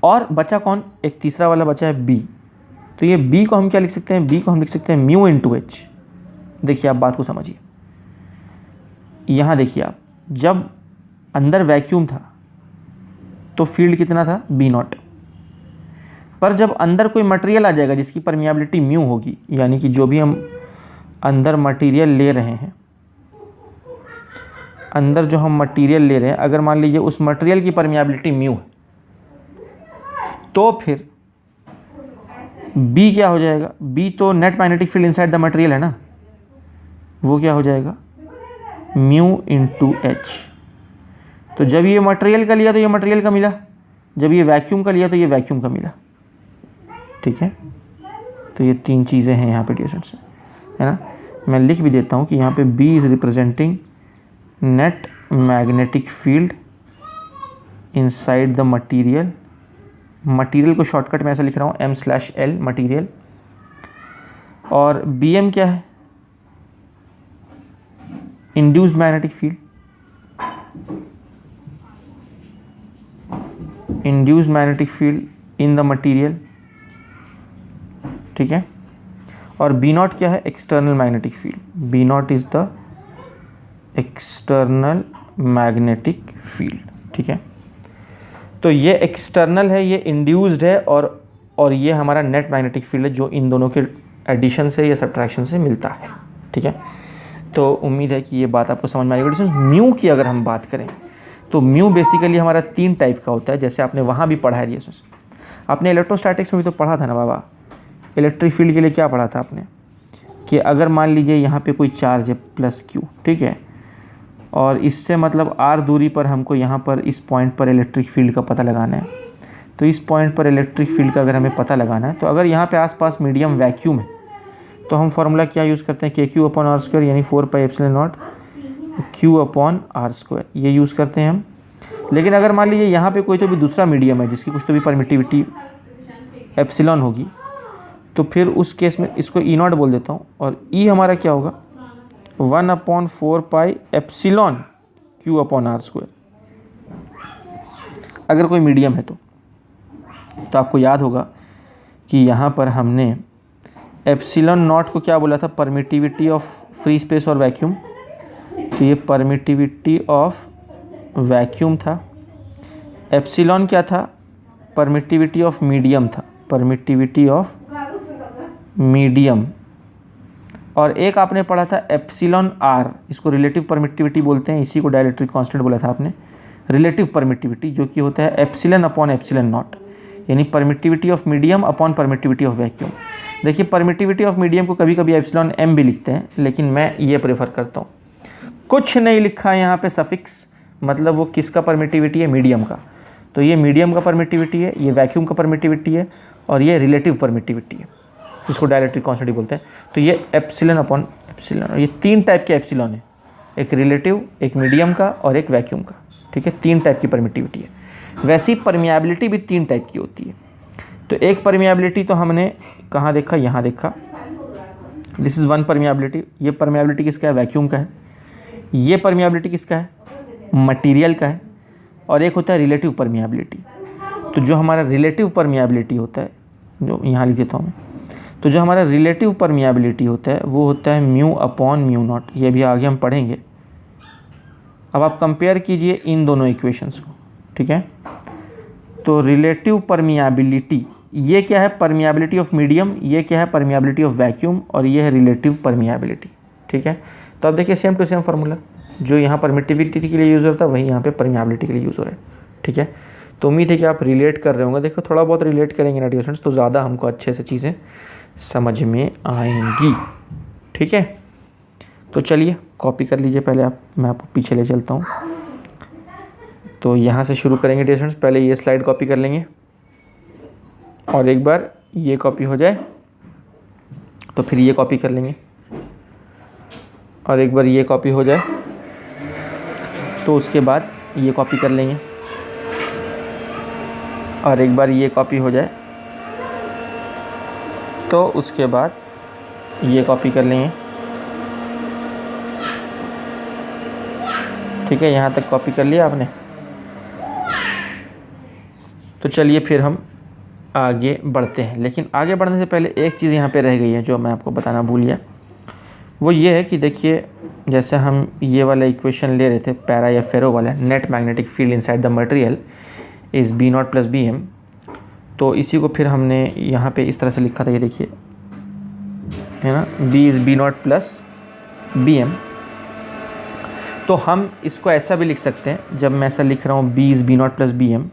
और बचा कौन, एक तीसरा वाला बचा है बी। तो ये बी को हम क्या लिख सकते हैं, बी को हम लिख सकते हैं म्यू इंटू एच। देखिए आप बात को समझिए, यहाँ देखिए आप, जब अंदर वैक्यूम था तो फील्ड कितना था, बी नॉट। पर जब अंदर कोई मटेरियल आ जाएगा जिसकी परमिएबिलिटी म्यू होगी, यानी कि जो भी हम अंदर मटेरियल ले रहे हैं, अंदर जो हम मटेरियल ले रहे हैं, अगर मान लीजिए उस मटेरियल की परमिएबिलिटी म्यू है, तो फिर बी क्या हो जाएगा, बी तो net magnetic field inside the material है ना, वो क्या हो जाएगा, म्यू इंटू एच। तो जब ये मटेरियल का लिया तो ये मटेरियल का मिला, जब ये वैक्यूम का लिया तो ये वैक्यूम का मिला। ठीक है, तो ये तीन चीज़ें हैं यहाँ पे डिस्टेंस, है ना। मैं लिख भी देता हूँ कि यहाँ पे B is representing net magnetic field inside the material. Material को शॉर्टकट में ऐसा लिख रहा हूँ M/L मटेरियल। और BM क्या है, induced magnetic field, induced magnetic field in the material. ठीक है, और बी नॉट क्या है, external magnetic field. B naught is the external magnetic field. ठीक है, तो ये एक्सटर्नल है, ये इंड्यूस्ड है, और ये हमारा नेट मैग्नेटिक फील्ड है जो इन दोनों के एडिशन से या सब्ट्रैक्शन से मिलता है। ठीक है, तो उम्मीद है कि ये बात आपको समझ में आएगी। म्यू की अगर हम बात करें तो म्यू बेसिकली हमारा तीन टाइप का होता है, जैसे आपने वहाँ भी पढ़ा है रिएक्शंस। आपने इलेक्ट्रोस्टैटिक्स में भी तो पढ़ा था ना बाबा, इलेक्ट्रिक फील्ड के लिए क्या पढ़ा था आपने, कि अगर मान लीजिए यहाँ पे कोई चार्ज है प्लस क्यू, ठीक है, और इससे मतलब आर दूरी पर हमको यहाँ पर इस पॉइंट पर इलेक्ट्रिक फील्ड का पता लगाना है। तो इस पॉइंट पर इलेक्ट्रिक फील्ड का अगर हमें पता लगाना है, तो अगर यहाँ पे आसपास मीडियम वैक्यूम है तो हम फार्मूला क्या यूज़ करते हैं, KQ/R², यानी 4πε0 Q/R², ये यूज़ करते हैं हम। लेकिन अगर मान लीजिए यहाँ पे कोई तो भी दूसरा मीडियम है जिसकी कुछ तो भी परमिटिविटी एप्सिलॉन होगी, तो फिर उस केस में इसको E0 बोल देता हूँ, और E हमारा क्या होगा, 1/4πε Q/R², अगर कोई मीडियम है तो आपको याद होगा कि यहाँ पर हमने ε0 को क्या बोला था, परमिटिविटी ऑफ फ्री स्पेस और वैक्यूम। तो ये परमिटिविटी ऑफ वैक्यूम था। एप्सिलॉन क्या था, परमिटिविटी ऑफ मीडियम था, परमिटिविटी ऑफ मीडियम। और एक आपने पढ़ा था εr, इसको रिलेटिव परमिटिविटी बोलते हैं, इसी को डाइलेक्ट्रिक कांस्टेंट बोला था आपने, रिलेटिव परमिटिविटी, जो कि होता है ε/ε0, यानी permittivity of medium upon permittivity of vacuum. देखिए परमिटिविटी ऑफ मीडियम को कभी कभी εm भी लिखते हैं, लेकिन मैं ये प्रेफर करता हूँ। कुछ नहीं लिखा है यहाँ पे सफिक्स, मतलब वो किसका परमिटिविटी है, मीडियम का। तो ये मीडियम का परमिटिविटी है, ये वैक्यूम का परमिटिविटी है, और ये रिलेटिव परमिटिविटी है, इसको डाइलेक्ट्रिक कांस्टेंट बोलते हैं। तो ये ε/ε, ये तीन टाइप के एप्सिलॉन है, एक रिलेटिव, एक मीडियम का और एक वैक्यूम का। ठीक है, 3 टाइप की परमिटिविटी है। वैसी परमिएबिलिटी भी 3 टाइप की होती है। तो एक परमिएबिलिटी तो हमने कहाँ देखा, यहाँ देखा, दिस इज़ वन परमिएबिलिटी। ये परमिएबिलिटी किसका है, वैक्यूम का है। ये परमिएबिलिटी किसका है, मटेरियल का है। और एक होता है रिलेटिव परमिएबिलिटी। तो जो हमारा रिलेटिव परमिएबिलिटी होता है, जो यहाँ लिख देता हूँ मैं, तो जो हमारा रिलेटिव परमिएबिलिटी होता है वो होता है म्यू अपॉन म्यू नॉट। ये भी आगे हम पढ़ेंगे। अब आप कंपेयर कीजिए इन दोनों इक्वेशंस को, ठीक है। तो रिलेटिव परमिएबिलिटी, ये क्या है, परमिएबिलिटी ऑफ मीडियम, ये क्या है, परमिएबिलिटी ऑफ वैक्यूम, और ये है रिलेटिव परमिएबिलिटी, ठीक है। तो अब देखिए सेम टू सेम फार्मूला, जो यहाँ परमिटिविटी के लिए यूज़ होता है वही यहाँ पे परमिएबिलिटी के लिए यूज़ हो रहा है, ठीक है। तो उम्मीद है कि आप रिलेट कर रहे होंगे। देखो थोड़ा बहुत रिलेट करेंगे ना डियर स्टूडेंट्स, तो ज़्यादा हमको अच्छे से चीज़ें समझ में आएंगी, ठीक है। तो चलिए कॉपी कर लीजिए पहले आप, मैं आपको पीछे ले चलता हूँ। तो यहाँ से शुरू करेंगे डियर स्टूडेंट्स। पहले ये स्लाइड कॉपी कर लेंगे, और एक बार ये कॉपी हो जाए तो फिर ये कॉपी कर लेंगे, और एक बार ये कॉपी हो जाए तो उसके बाद ये कॉपी कर लेंगे, और एक बार ये कॉपी हो जाए तो उसके बाद ये कॉपी कर लेंगे, ठीक है। यहाँ तक कॉपी कर लिया आपने। तो चलिए फिर हम आगे बढ़ते हैं, लेकिन आगे बढ़ने से पहले एक चीज़ यहाँ पे रह गई है जो मैं आपको बताना भूल गया। वो ये है कि देखिए जैसे हम ये वाला इक्वेशन ले रहे थे पैरा या फेरो वाला, net magnetic field inside the material is B naught plus B M, तो इसी को फिर हमने यहाँ पे इस तरह से लिखा था, ये देखिए है ना, B is B naught plus B M. तो हम इसको ऐसा भी लिख सकते हैं, जब मैं ऐसा लिख रहा हूँ B is B naught plus B M,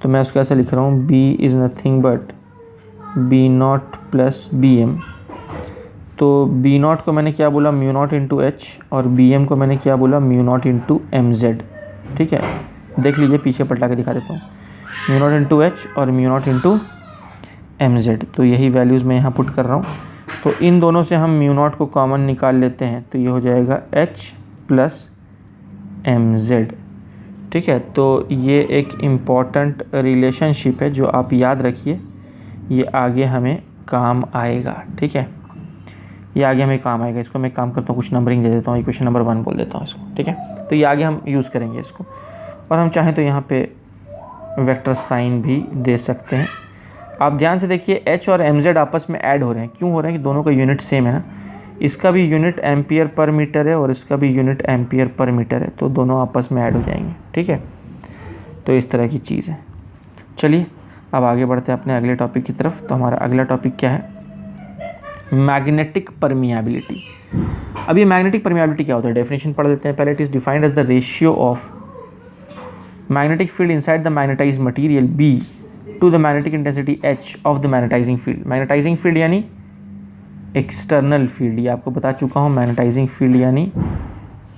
तो मैं उसको ऐसा लिख रहा हूँ B is nothing but B naught plus B M. तो बी नॉट को मैंने क्या बोला, म्यू नॉट इंटू एच, और बी एम को मैंने क्या बोला, mu naught into M Z, ठीक है। देख लीजिए पीछे पलटा के दिखा देता हूँ, म्यू नॉट इंटू एच और mu naught into M Z. तो यही वैल्यूज़ मैं यहाँ पुट कर रहा हूँ। तो इन दोनों से हम म्यू नॉट को कॉमन निकाल लेते हैं, तो ये हो जाएगा एच प्लस एम जेड, ठीक है। तो ये एक इम्पॉर्टेंट रिलेशनशिप है जो आप याद रखिए, ये आगे हमें काम आएगा, ठीक है। ये आगे हमें काम आएगा। इसको मैं काम करता हूँ, कुछ नंबरिंग दे देता हूँ, इक्वेशन नंबर 1 बोल देता हूँ इसको, ठीक है। तो ये आगे हम यूज़ करेंगे इसको, और हम चाहें तो यहाँ पे वेक्टर साइन भी दे सकते हैं। आप ध्यान से देखिए एच और एम जेड आपस में ऐड हो रहे हैं। क्यों हो रहे हैं कि दोनों का यूनिट सेम है ना, इसका भी यूनिट एम्पियर पर मीटर है और इसका भी यूनिट एम्पियर पर मीटर है, तो दोनों आपस में ऐड हो जाएंगे, ठीक है। तो इस तरह की चीज़ है। चलिए अब आगे बढ़ते हैं अपने अगले टॉपिक की तरफ। तो हमारा अगला टॉपिक क्या है, मैग्नेटिक परमिएबिलिटी। अब ये मैग्नेटिक परमिएबिलिटी क्या होता है, डेफिनेशन पढ़ लेते हैं पहले। It is defined as the ratio of magnetic field inside the magnetized material B to the magnetic intensity H of the magnetizing field. Magnetizing field यानी एक्सटर्नल फील्ड, ये आपको बता चुका हूँ, मैग्नेटाइजिंग फील्ड यानी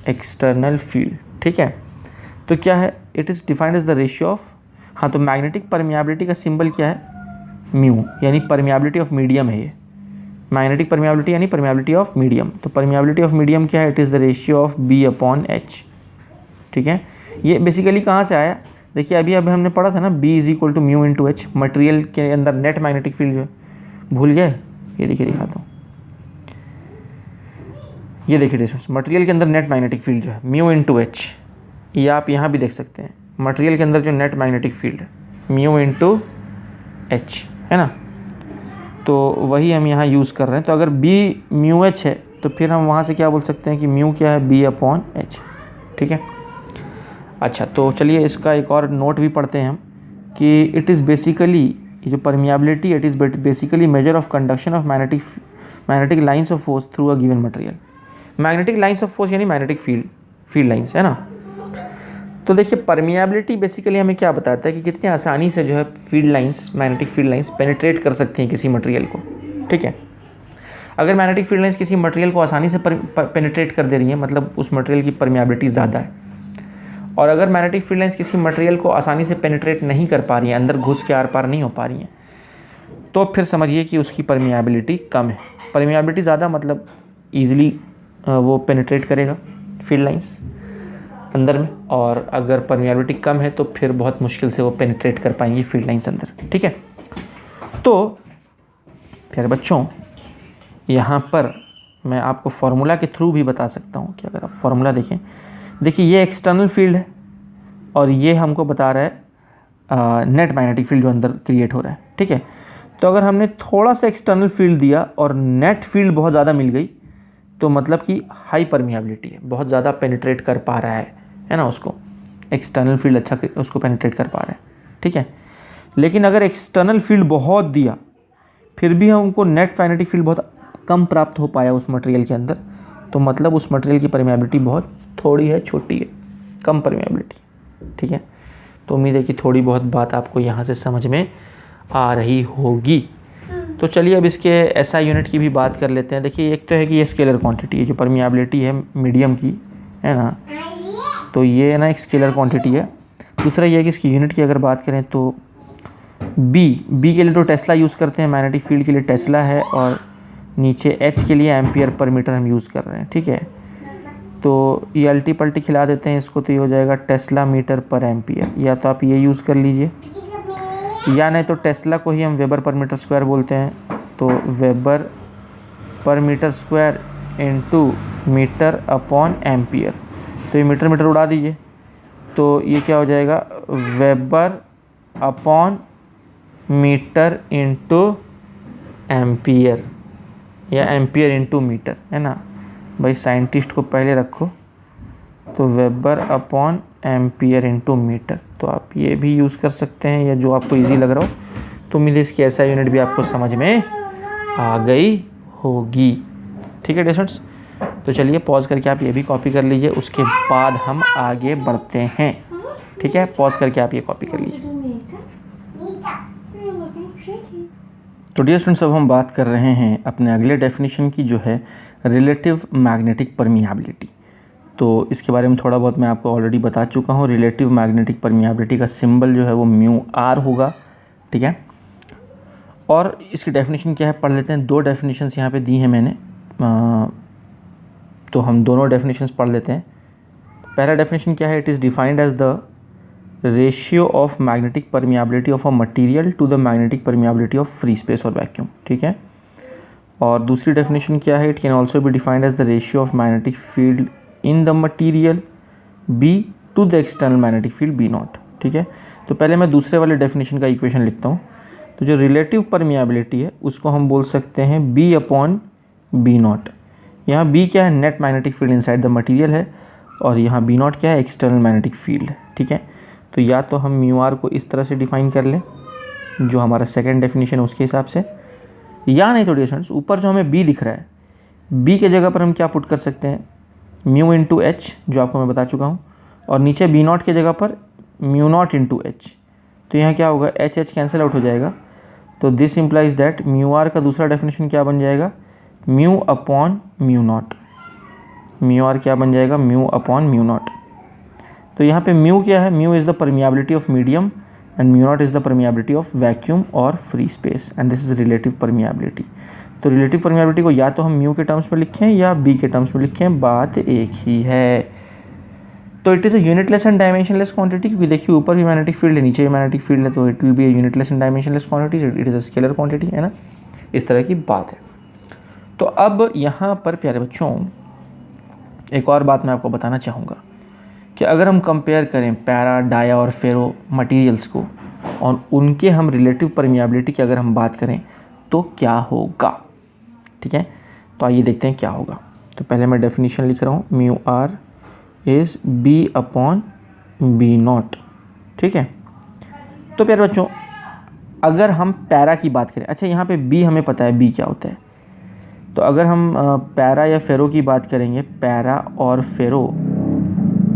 एक्सटर्नल फील्ड, ठीक है। तो क्या है, it is defined as the ratio of, हाँ, तो मैग्नेटिक परमिएबिलिटी का सिंबल क्या है, म्यू, यानी परमिएबिलिटी ऑफ मीडियम है ये। मैग्नेटिक परमिएबिलिटी यानी परमिएबिलिटी ऑफ मीडियम। तो परमिएबिलिटी ऑफ मीडियम क्या है, it is the ratio of B upon H, ठीक है। ये बेसिकली कहाँ से आया, देखिए अभी हमने पढ़ा था ना, B is equal to mu into H, material के अंदर नेट मैग्नेटिक फील्ड जो है, भूल गए, ये देखिए दिखाता हूँ, ये देखिए डिस्टेंस, मटेरियल के अंदर नेट मैग्नेटिक फील्ड जो है म्यू इंटू एच, ये आप यहाँ भी देख सकते हैं, मटेरियल के अंदर जो नेट मैग्नेटिक फील्ड है म्यू इंटू एच, है ना। तो वही हम यहाँ यूज़ कर रहे हैं। तो अगर बी म्यू एच है तो फिर हम वहाँ से क्या बोल सकते हैं कि म्यू क्या है, बी अपॉन एच, ठीक है। अच्छा, तो चलिए इसका एक और नोट भी पढ़ते हैं हम कि इट इज़ बेसिकली, जो permeability, it is basically measure of conduction of magnetic lines of force through a given material. Magnetic lines of force यानी मैग्नेटिक फील्ड लाइन्स, है ना। तो देखिए परमिएबिलिटी बेसिकली हमें क्या बताता है कि कितनी आसानी से जो है field lines, magnetic field lines penetrate कर सकती हैं किसी मटेरियल को, ठीक है। अगर मैग्नेटिक फील्ड लाइंस किसी मटेरियल को आसानी से पेनिट्रेट कर दे रही है, मतलब उस मटेरियल की परमिएबिलिटी ज़्यादा है। और अगर मैग्नेटिक फील्ड लाइंस किसी मटेरियल को आसानी से पेनिट्रेट नहीं कर पा रही हैं, अंदर घुस के आर पार नहीं हो पा रही हैं, तो फिर समझिए कि उसकी परमिएबिलिटी कम है। परमिएबिलिटी ज़्यादा मतलब ईजिली वो पेनिट्रेट करेगा फील्ड लाइंस, अंदर में, और अगर परमियाबिलिटी कम है तो फिर बहुत मुश्किल से वो पेनिट्रेट कर पाएंगी फील्ड लाइंस अंदर। ठीक है, तो प्यारे बच्चों यहाँ पर मैं आपको फार्मूला के थ्रू भी बता सकता हूँ कि अगर आप फार्मूला देखें, देखिए ये एक्सटर्नल फील्ड है और ये हमको बता रहा है नेट मैग्नेटिक फील्ड जो अंदर क्रिएट हो रहा है। ठीक है, तो अगर हमने थोड़ा सा एक्सटर्नल फील्ड दिया और नेट फील्ड बहुत ज़्यादा मिल गई तो मतलब कि हाई परमिएबिलिटी है, बहुत ज़्यादा पेनिट्रेट कर पा रहा है ना, उसको एक्सटर्नल फील्ड अच्छा उसको पेनिट्रेट कर पा रहा है। ठीक है, लेकिन अगर एक्सटर्नल फील्ड बहुत दिया फिर भी हमको नेट मैग्नेटिक फील्ड बहुत कम प्राप्त हो पाया उस मटेरियल के अंदर, तो मतलब उस मटेरियल की परमिएबिलिटी बहुत थोड़ी है, छोटी है, कम परमिएबिलिटी। ठीक है, तो उम्मीद है कि थोड़ी बहुत बात आपको यहाँ से समझ में आ रही होगी। तो चलिए अब इसके एसआई यूनिट की भी बात कर लेते हैं। देखिए एक तो है कि ये स्केलर क्वांटिटी है, जो परमिएबिलिटी है मीडियम की, है ना, तो ये ना एक स्केलर क्वांटिटी है। दूसरा ये है कि इसकी यूनिट की अगर बात करें तो बी के लिए तो टेस्ला यूज़ करते हैं, मैग्नेटिक फील्ड के लिए टेस्ला है, और नीचे एच के लिए एम्पियर पर मीटर हम यूज़ कर रहे हैं। ठीक है, तो ये अल्टी पल्टी खिला देते हैं इसको, तो ये हो जाएगा टेस्ला मीटर पर एम्पियर, या तो आप ये यूज़ कर लीजिए, या नहीं तो टेस्ला को ही हम वेबर पर मीटर स्क्वायर बोलते हैं, तो weber per metre square into metre upon ampere, तो ये मीटर मीटर उड़ा दीजिए, तो ये क्या हो जाएगा, weber upon metre into ampere, या एम्पियर इंटू मीटर, है ना भाई, साइंटिस्ट को पहले रखो, तो weber upon ampere into metre, तो आप ये भी यूज़ कर सकते हैं या जो आपको इजी लग रहा हो। तो उम्मीद है इसकी ऐसा यूनिट भी आपको समझ में आ गई होगी। ठीक है स्टूडेंट्स, तो चलिए पॉज करके आप ये भी कॉपी कर लीजिए, उसके बाद हम आगे बढ़ते हैं। ठीक है, पॉज करके आप ये कॉपी कर लीजिए। तो डियर स्टूडेंट्स, अब हम बात कर रहे हैं अपने अगले डेफिनेशन की, जो है रिलेटिव मैग्नेटिक परमिएबिलिटी। तो इसके बारे में थोड़ा बहुत मैं आपको ऑलरेडी बता चुका हूँ। रिलेटिव मैग्नेटिक परमिएबिलिटी का सिंबल जो है वो म्यू आर होगा। ठीक है, और इसकी डेफिनेशन क्या है पढ़ लेते हैं। दो डेफिनेशंस यहाँ पे दी हैं मैंने, तो हम दोनों डेफिनेशंस पढ़ लेते हैं। पहला डेफिनेशन क्या है, it is defined as the ratio of magnetic permeability of a material to the magnetic permeability of free space और वैक्यूम। ठीक है, और दूसरी डेफिनेशन क्या है, it can also be defined as the ratio of magnetic field in the material B to the external magnetic field B naught. ठीक है, तो पहले मैं दूसरे वाले डेफिनेशन का इक्वेशन लिखता हूँ। तो जो रिलेटिव परमिएबिलिटी है उसको हम बोल सकते हैं बी अपॉन बी नॉट। यहाँ बी क्या है, net magnetic field inside the material है, और यहाँ बी नॉट क्या है, एक्सटर्नल मैग्नेटिक फील्ड है। ठीक है, तो या तो हम म्यू आर को इस तरह से डिफाइन कर लें जो हमारा सेकेंड डेफिनेशन है उसके हिसाब से, या नहीं तो डियर स्टूडेंट्स ऊपर जो हमें बी दिख रहा है, बी के जगह पर हम क्या पुट कर सकते हैं, म्यू इंटू एच, जो आपको मैं बता चुका हूँ, और नीचे बी नॉट के जगह पर म्यू नॉट इंटू एच। तो यहाँ क्या होगा, एच एच कैंसिल आउट हो जाएगा, तो this implies that mu R का दूसरा डेफिनेशन क्या बन जाएगा, mu upon mu naught. Mu R क्या बन जाएगा, म्यू अपॉन म्यू नॉट। तो यहाँ पे म्यू क्या है, mu is the permeability of medium and mu naught is the permeability of vacuum और free space, and this is relative permeability. तो रिलेटिव परमिएबिलिटी को या तो हम म्यू के टर्म्स में लिखें या बी के टर्म्स में लिखें, बात एक ही है। तो it is a unitless and dimensionless quantity, क्योंकि देखिए ऊपर भी मैग्नेटिक फील्ड है नीचे भी मैग्नेटिक फील्ड है, तो it will be a unitless and dimensionless quantity, it is a scalar quantity, है ना, इस तरह की बात है। तो अब यहाँ पर प्यारे बच्चों एक और बात मैं आपको बताना चाहूँगा कि अगर हम कंपेयर करें पैरा, डाया और फेरो मटेरियल्स को, और उनके हम रिलेटिव परमिएबिलिटी की अगर हम बात करें तो क्या होगा। ठीक है, तो आइए देखते हैं क्या होगा। तो पहले मैं डेफिनेशन लिख रहा हूँ, mu R is B upon B naught. ठीक है, तो प्यारे बच्चों अगर हम पैरा की बात करें, अच्छा यहाँ पे बी हमें पता है बी क्या होता है, तो अगर हम पैरा या फेरो की बात करेंगे, पैरा और फेरो,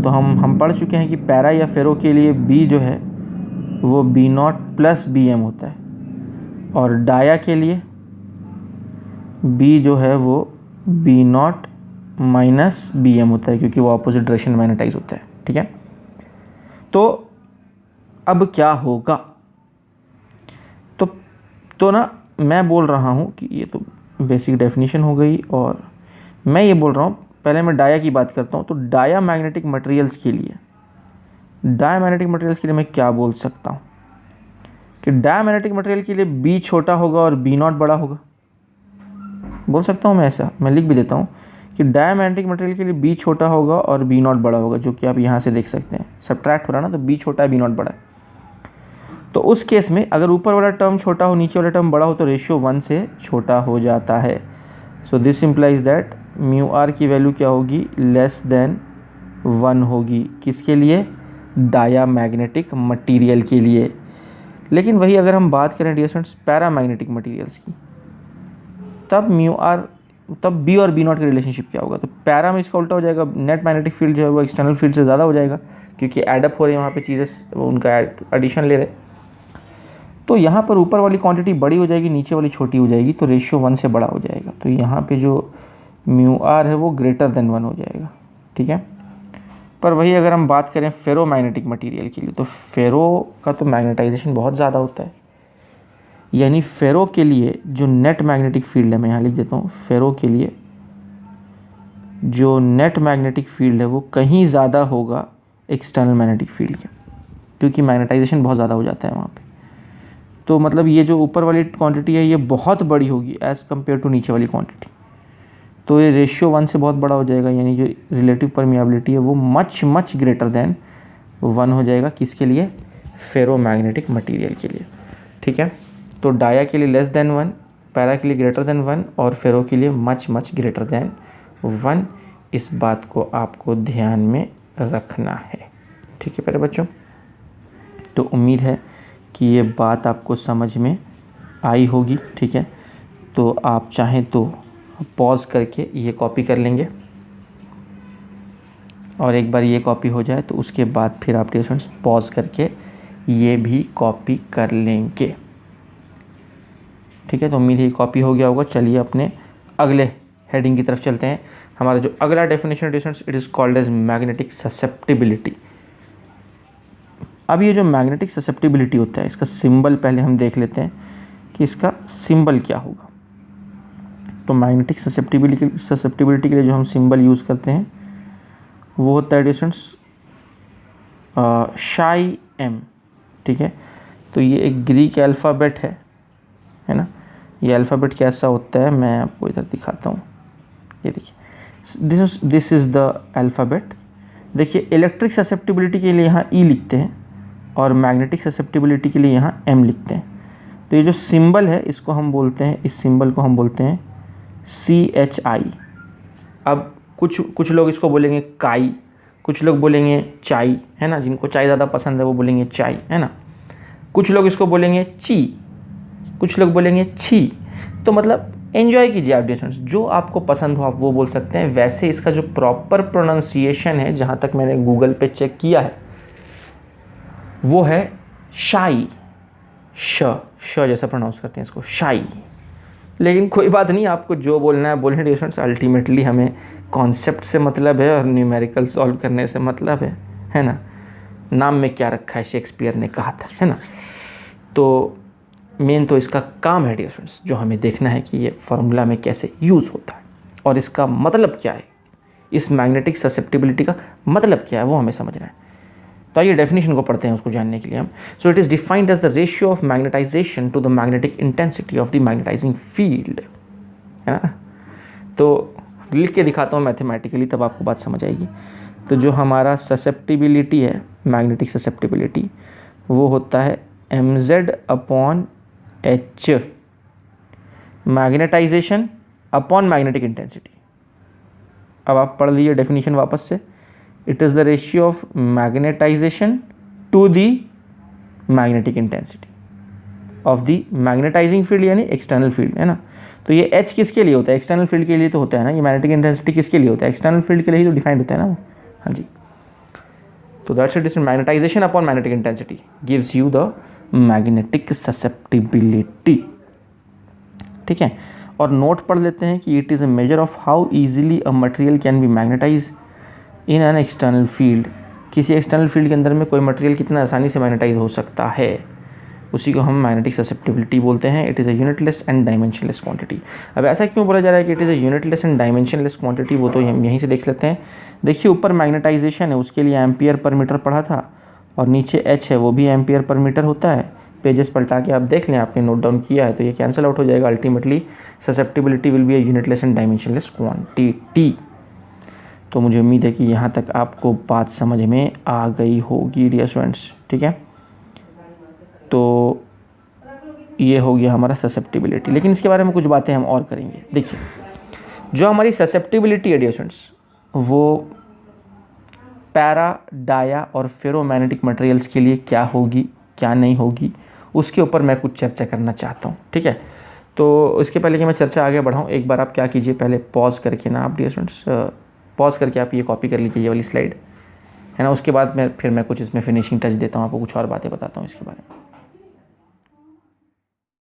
तो हम पढ़ चुके हैं कि पैरा या फेरो के लिए बी जो है वो B naught plus B M होता है, और डाया के लिए बी जो है वो B naught minus B M होता है, क्योंकि वो अपोजिट डायरेक्शन में मैग्नेटाइज होता है। ठीक है, तो अब क्या होगा, तो ना मैं बोल रहा हूँ कि ये तो बेसिक डेफिनेशन हो गई, और मैं ये बोल रहा हूँ पहले मैं डाया की बात करता हूँ। तो डाया मैग्नेटिक मटेरियल्स के लिए मैं क्या बोल सकता हूँ कि डायमैग्नेटिक मटेरियल के लिए बी छोटा होगा और बी नॉट बड़ा होगा। बोल सकता हूँ मैं ऐसा, मैं लिख भी देता हूँ कि डायमैग्नेटिक मटेरियल के लिए बी छोटा होगा और बी नॉट बड़ा होगा, जो कि आप यहाँ से देख सकते हैं। सब्ट्रैक्ट हो रहा है ना, तो बी छोटा है बी नॉट बड़ा है। तो उस केस में अगर ऊपर वाला टर्म छोटा हो नीचे वाला टर्म बड़ा हो तो रेशियो 1 से छोटा हो जाता है। So this implies that mu R की वैल्यू क्या होगी, लेस देन 1 होगी। किसके लिए, डायामैग्नेटिक मटेरियल के लिए। लेकिन वही अगर हम बात करें डियर स्टूडेंट्स पैरामैग्नेटिक मटेरियल्स की, तब बी और बी नॉट का रिलेशनशिप क्या होगा। तो पैरा में इसका उल्टा हो जाएगा, नेट मैग्नेटिक फील्ड जो है वो एक्सटर्नल फील्ड से ज़्यादा हो जाएगा, क्योंकि एडअप हो रही है वहाँ पे चीज़ें, उनका एडिशन ले रहे। तो यहाँ पर ऊपर वाली क्वांटिटी बड़ी हो जाएगी, नीचे वाली छोटी हो जाएगी, तो रेशियो 1 से बड़ा हो जाएगा। तो यहाँ पे जो म्यू आर है वो ग्रेटर देन 1 हो जाएगा, ठीक है। पर वही अगर हम बात करें फेरो मैग्नेटिक मटीरियल के लिए, तो फेरो का तो मैग्नेटाइजेशन बहुत ज़्यादा होता है, यानी फेरो के लिए जो नेट मैग्नेटिक फील्ड है, मैं यहाँ लिख देता हूँ, फेरो के लिए जो नेट मैग्नेटिक फील्ड है वो कहीं ज़्यादा होगा एक्सटर्नल मैग्नेटिक फील्ड के, क्योंकि मैग्नेटाइजेशन बहुत ज़्यादा हो जाता है वहाँ पे। तो मतलब ये जो ऊपर वाली क्वांटिटी है ये बहुत बड़ी होगी एज़ कम्पेयर टू नीचे वाली क्वांटिटी, तो ये रेशियो 1 से बहुत बड़ा हो जाएगा, यानी जो रिलेटिव परमिएबिलिटी है वो मच ग्रेटर देन 1 हो जाएगा। किसके लिए, फेरो मैग्नेटिक मटीरियल के लिए, ठीक है। तो डाया के लिए लेस देन 1, पैरा के लिए ग्रेटर देन 1 और फेरो के लिए मच ग्रेटर देन 1। इस बात को आपको ध्यान में रखना है, ठीक है प्यारे बच्चों। तो उम्मीद है कि ये बात आपको समझ में आई होगी, ठीक है। तो आप चाहें तो पॉज करके ये कॉपी कर लेंगे, और एक बार ये कॉपी हो जाए तो उसके बाद फिर आप स्टूडेंट्स पॉज करके ये भी कॉपी कर लेंगे, ठीक है। तो उम्मीद है ये कॉपी हो गया होगा। चलिए अपने अगले हेडिंग की तरफ चलते हैं। हमारा जो अगला definition students, it is called as magnetic susceptibility. अब ये जो मैग्नेटिक ससेप्टिबिलिटी होता है, इसका सिंबल पहले हम देख लेते हैं कि इसका सिंबल क्या होगा। तो मैग्नेटिक ससेप्टिबिलिटी के लिए जो हम सिंबल यूज़ करते हैं वो होता है स्टूडेंट्स शाई एम, ठीक है। तो ये एक ग्रीक अल्फ़ाबेट है ना। ये अल्फ़ाबेट कैसा होता है मैं आपको इधर दिखाता हूँ, ये देखिए, दिस इज़ द अल्फ़ाबेट। देखिए इलेक्ट्रिक ससेप्टिबिलिटी के लिए यहाँ ई लिखते हैं और मैग्नेटिक ससेप्टिबिलिटी के लिए यहाँ एम लिखते हैं। तो ये जो सिंबल है इसको हम बोलते हैं, इस सिंबल को हम बोलते हैं CHI। अब कुछ लोग इसको बोलेंगे काई, कुछ लोग बोलेंगे चाय, है ना, जिनको चाय ज़्यादा पसंद है वो बोलेंगे चाय, है ना। कुछ लोग इसको बोलेंगे ची, कुछ लोग बोलेंगे छी। तो मतलब एन्जॉय कीजिए आप डिफरेंस, जो आपको पसंद हो आप वो बोल सकते हैं। वैसे इसका जो प्रॉपर प्रोनाउंसिएशन है, जहाँ तक मैंने गूगल पे चेक किया है, वो है शाई, श जैसा प्रोनाउंस करते हैं इसको, शाई। लेकिन कोई बात नहीं, आपको जो बोलना है बोलने डिफरेंस। अल्टीमेटली हमें कॉन्सेप्ट से मतलब है और न्यूमेरिकल सॉल्व करने से मतलब है ना। नाम में क्या रखा है, शेक्सपियर ने कहा था, है ना। तो मेन तो इसका काम है डियर स्टूडेंट्स, जो हमें देखना है कि ये फार्मूला में कैसे यूज़ होता है और इसका मतलब क्या है, इस मैग्नेटिक ससेप्टिबिलिटी का मतलब क्या है वो हमें समझना है। तो आइए डेफिनेशन को पढ़ते हैं उसको जानने के लिए हम। So it is defined as the ratio of magnetization to the magnetic intensity of the magnetizing field, है ना। तो लिख के दिखाता हूँ मैथमेटिकली, तब आपको बात समझ आएगी। तो जो हमारा ससेप्टिबिलिटी है, मैग्नेटिक ससेप्टिबिलिटी, वो होता है mz/h, magnetisation upon magnetic intensity. अब आप पढ़ लीजिए डेफिनेशन वापस से। It is the ratio of magnetization to the magnetic intensity of the magnetizing field, यानी एक्सटर्नल फील्ड, है ना। तो ये H किसके लिए होता है, एक्सटर्नल फील्ड के लिए तो होता है ना। ये मैग्नेटिक इंटेंसिटी किसके लिए होता है, एक्सटर्नल फील्ड के लिए ही तो डिफाइंड होता है ना। हाँ जी। तो that's it, magnetization upon magnetic intensity gives you the magnetic susceptibility, ठीक है। और नोट पढ़ लेते हैं कि it is a measure of how easily a material can be magnetize in an external field. किसी एक्सटर्नल फील्ड के अंदर में कोई मटेरियल कितना आसानी से मैग्नेटाइज हो सकता है, उसी को हम मैग्नेटिक ससेप्टिबिलिटी बोलते हैं। It is a unitless and dimensionless quantity. अब ऐसा क्यों बोला जा रहा है कि it is a unitless and dimensionless quantity, वो तो हम यहीं से देख लेते हैं। देखिए ऊपर मैग्नेटाइजेशन है, उसके लिए एम्पियर पर मीटर पढ़ा था, और नीचे एच है वो भी एम्पियर पर मीटर होता है। पेजेस पलटा के आप देख लें, आपने नोट डाउन किया है तो ये कैंसिल आउट हो जाएगा। Ultimately susceptibility will be a unitless and dimensionless quantity. तो मुझे उम्मीद है कि यहाँ तक आपको बात समझ में आ गई होगी डियर स्टूडेंट्स, ठीक है। तो ये हो गया हमारा ससेप्टिबिलिटी, लेकिन इसके बारे में कुछ बातें हम और करेंगे। देखिए जो हमारी ससेप्टिबिलिटी है डियर स्टूडेंट्स, वो पैरा, डाया और फेरोमैग्नेटिक मटेरियल्स के लिए क्या होगी क्या नहीं होगी, उसके ऊपर मैं कुछ चर्चा करना चाहता हूँ, ठीक है। तो इसके पहले कि मैं चर्चा आगे बढ़ाऊँ, एक बार आप क्या कीजिए, पहले पॉज करके ना आप डियर स्टूडेंट्स पॉज करके आप ये कॉपी कर लीजिए, ये वाली स्लाइड है ना। उसके बाद मैं कुछ इसमें फिनिशिंग टच देता हूँ, आपको कुछ और बातें बताता हूँ इसके बारे में।